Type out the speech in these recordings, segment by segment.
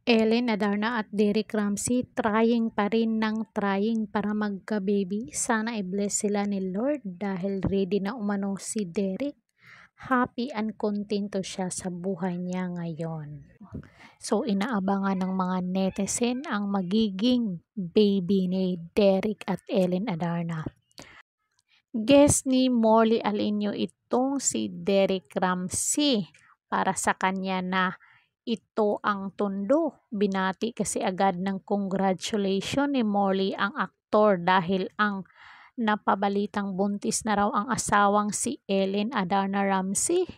Ellen Adarna at Derek Ramsey trying pa rin ng trying para magka-baby. Sana i-bless sila ni Lord dahil ready na umano si Derek. Happy and kontento siya sa buhay niya ngayon. So inaabangan ng mga netizen ang magiging baby ni Derek at Ellen Adarna. Guess ni Molly Alinio itong si Derek Ramsey para sa kanya na ito ang tondo. Binati kasi agad ng congratulation ni Molly ang aktor dahil ang napabalitang buntis na raw ang asawang si Ellen Adarna Ramsey.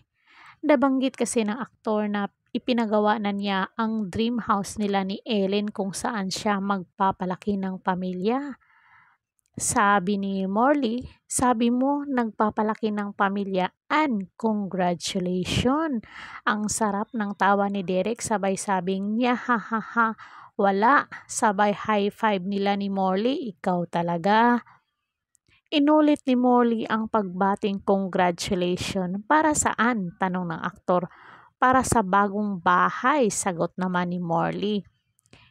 Nabanggit kasi ng aktor na ipinagawa na niya ang dream house nila ni Ellen kung saan siya magpapalaki ng pamilya. Sabi ni Morley, sabi mo nagpapalaki ng pamilya and congratulations. Ang sarap ng tawa ni Derek sabay sabing niya ha ha ha. Wala, sabay high five nila ni Morley, ikaw talaga. Inulit ni Morley ang pagbating congratulations. Para saan? Tanong ng aktor. Para sa bagong bahay, sagot naman ni Morley.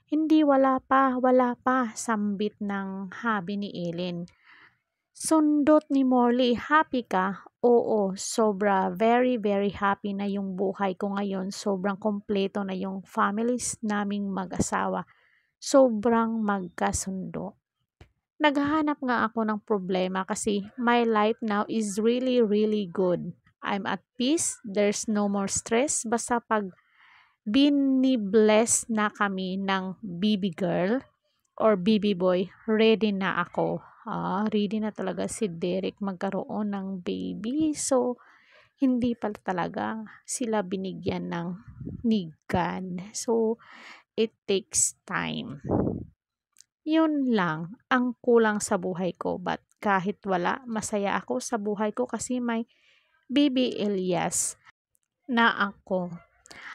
Hindi, wala pa, sambit ng habi ni Ellen. Sundot ni Morley, happy ka? Oo, sobra, very very happy na yung buhay ko ngayon. Sobrang kompleto na yung families naming mag-asawa. Sobrang magkasundo. Naghahanap nga ako ng problema kasi my life now is really really good. I'm at peace, there's no more stress. Basta pag bini-bless na kami ng baby girl or baby boy, ready na ako. Ready na talaga si Derek magkaroon ng baby. So, hindi pa talaga sila binigyan ng ni God. So, it takes time. Yun lang ang kulang sa buhay ko. But kahit wala, masaya ako sa buhay ko kasi may baby Elias na ako.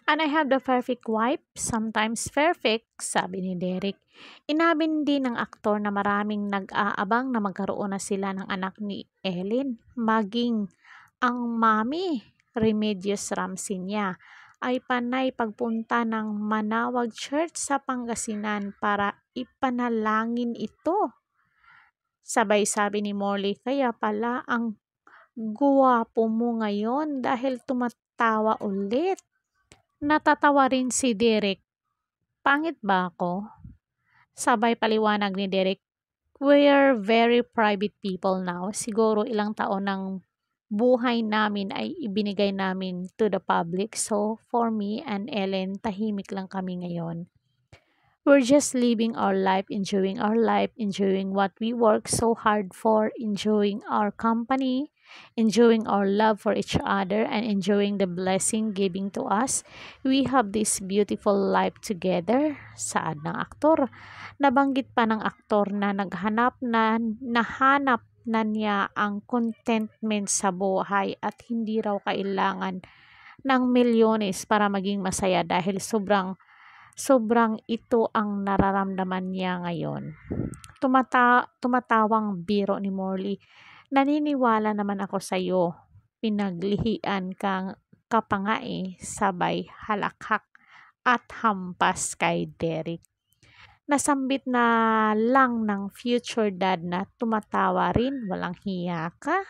And I have the perfect wife, sometimes perfect, sabi ni Derek. Inabin din ng aktor na maraming nag-aabang na magkaroon na sila ng anak ni Ellen. Maging ang mami, Remedios Ramsey niya, ay panay pagpunta ng Manawag Church sa Pangasinan para ipanalangin ito. Sabay sabi ni Molly, kaya pala ang guwapo mo ngayon dahil tumatawa ulit. Natatawa rin si Derek. Pangit ba ako? Sabay paliwanag ni Derek, we're very private people now. Siguro ilang taon ng buhay namin ay ibinigay namin to the public. So, for me and Ellen, tahimik lang kami ngayon. We're just living our life, enjoying what we work so hard for, enjoying our company, enjoying our love for each other, and enjoying the blessing giving to us. We have this beautiful life together. Saad ng aktor. Nabanggit pa ng aktor na nahanap na niya ang contentment sa buhay at hindi raw kailangan ng milyones para maging masaya dahil sobrang ito ang nararamdaman niya ngayon. Tumatawang biro ni Morley. Naniniwala naman ako sa iyo. Pinaglihian ka pa nga sabay halakhak at hampas kay Derek. Nasambit na lang ng future dad na tumatawa rin, walang hiya ka.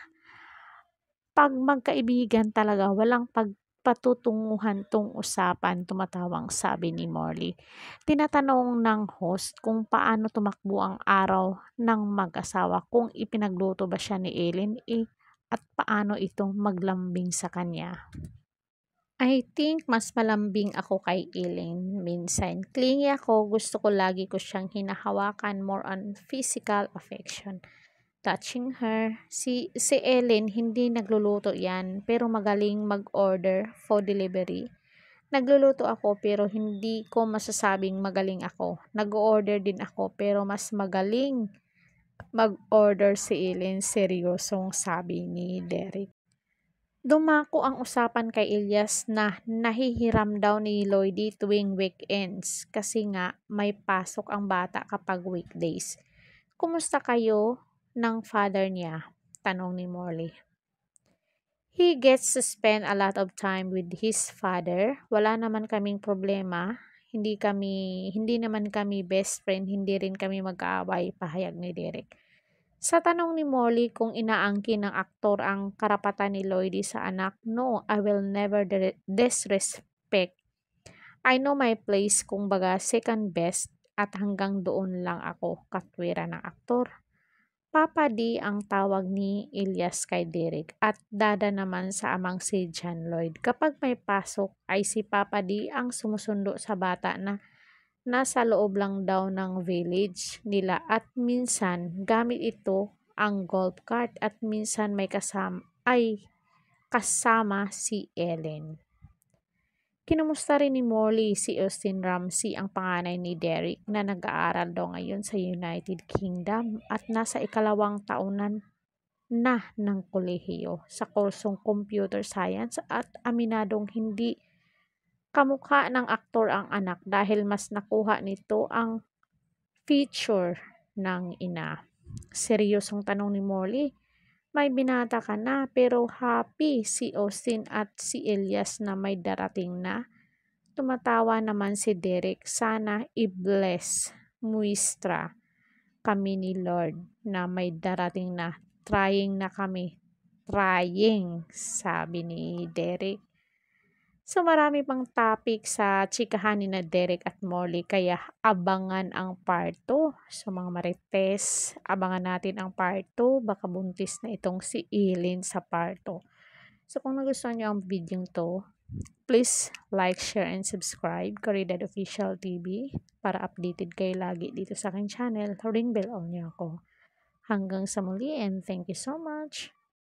Pag magkaibigan talaga, walang patutunguhan tong usapan, tumatawang sabi ni Morley. Tinatanong ng host kung paano tumakbo ang araw ng mag-asawa, kung ipinagluto ba siya ni Ellen at paano ito maglambing sa kanya. I think mas malambing ako kay Ellen minsan. Clingy ako, gusto ko lagi ko siyang hinahawakan, more on physical affection. Touching her. Si Ellen, hindi nagluluto yan, pero magaling mag-order for delivery. Nagluluto ako pero hindi ko masasabing magaling ako. Nag-order din ako pero mas magaling mag-order si Ellen, seryosong sabi ni Derek. Dumako ang usapan kay Elias na nahihiram daw ni Lloydie tuwing weekends kasi nga may pasok ang bata kapag weekdays. Kumusta kayo ng father niya? Tanong ni Morley. He gets to spend a lot of time with his father. Wala naman kaming problema. hindi naman kami best friend, hindi rin kami mag-aaway, pahayag ni Derek. Sa tanong ni Molly kung inaangkin ng aktor ang karapatan ni Lloydie sa anak, no, I will never disrespect. I know my place, kung baga second best, at hanggang doon lang ako, katwiran ng aktor. Papa D ang tawag ni Elias kay Derek at dada naman sa amang si John Lloyd. Kapag may pasok ay si Papa D ang sumusundo sa bata na nasa loob lang daw ng village nila at minsan gamit ito ang golf cart at minsan may kasama si Ellen. Kinumusta rin ni Molly si Austin Ramsey, ang panganay ni Derek, na nag-aaral daw ngayon sa United Kingdom at nasa ikalawang taonan na ng kolehiyo sa kursong Computer Science, at aminadong hindi kamukha ng aktor ang anak dahil mas nakuha nito ang feature ng ina. Seryosong tanong ni Molly, may binata ka na pero happy si Austin at si Elias na may darating na? Tumatawa naman si Derek, sana i-bless muistra kami ni Lord na may darating na. Trying na kami. Trying, sabi ni Derek. So marami pang topic sa chikahan ni na Derek at Molly, kaya abangan ang part 2. So mga marites, abangan natin ang part 2. Baka buntis na itong si Eileen sa part 2. So kung nagustuhan nyo ang video to, please like, share, and subscribe Caridad Official TV para updated kayo lagi dito sa aking channel. Ring bell on niyo ako. Hanggang sa muli and thank you so much.